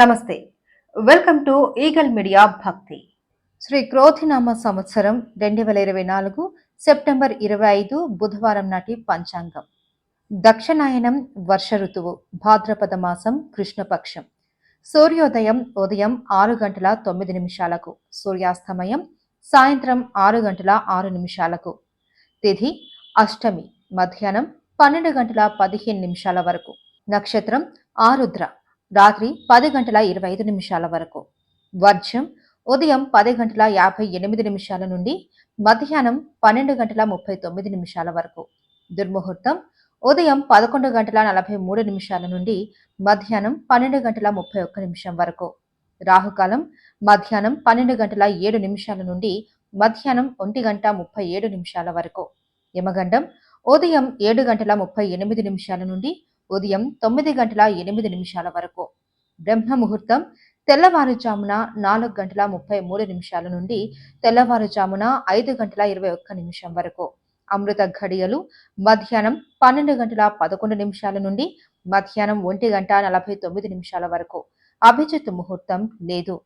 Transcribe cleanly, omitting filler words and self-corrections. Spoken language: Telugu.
నమస్తే. వెల్కమ్ టు ఈగల్ మీడియా భక్తి. శ్రీ క్రోధినామ సంవత్సరం 2024 సెప్టెంబర్ 25 బుధవారం నాటి పంచాంగం. దక్షిణాయనం వర్ష ఋతువు, భాద్రపద మాసం, కృష్ణపక్షం. సూర్యోదయం ఉదయం 6 గంటల 9 నిమిషాలకు, సూర్యాస్తమయం సాయంత్రం 6 గంటల 6 నిమిషాలకు. తిథి అష్టమి, మధ్యాహ్నం 12 గంటల 15 నిమిషాల వరకు. నక్షత్రం ఆరుద్ర, రాత్రి 10 గంటల 25 నిమిషాల వరకు. వర్జం ఉదయం 10 గంటల 58 నిమిషాల నుండి మధ్యాహ్నం 12 గంటల 39 నిమిషాల వరకు. దుర్ముహూర్తం ఉదయం 11 గంటల 43 నిమిషాల నుండి మధ్యాహ్నం 12 గంటల 31 నిమిషం వరకు. రాహుకాలం మధ్యాహ్నం 12 గంటల 7 నిమిషాల నుండి మధ్యాహ్నం 1 గంట 37 నిమిషాల వరకు. యమగండం ఉదయం 7 గంటల 38 నిమిషాల నుండి ఉదయం 9 గంటల 8 నిమిషాల వరకు. బ్రహ్మ ముహూర్తం తెల్లవారుజామున 4 గంటల 33 నిమిషాల నుండి తెల్లవారుజామున 5 గంటల 21 నిమిషం వరకు. అమృత ఘడియలు మధ్యాహ్నం 12 గంటల 11 నిమిషాల నుండి మధ్యాహ్నం 1 గంట 49 నిమిషాల వరకు. అభిజిత్ ముహూర్తం లేదు.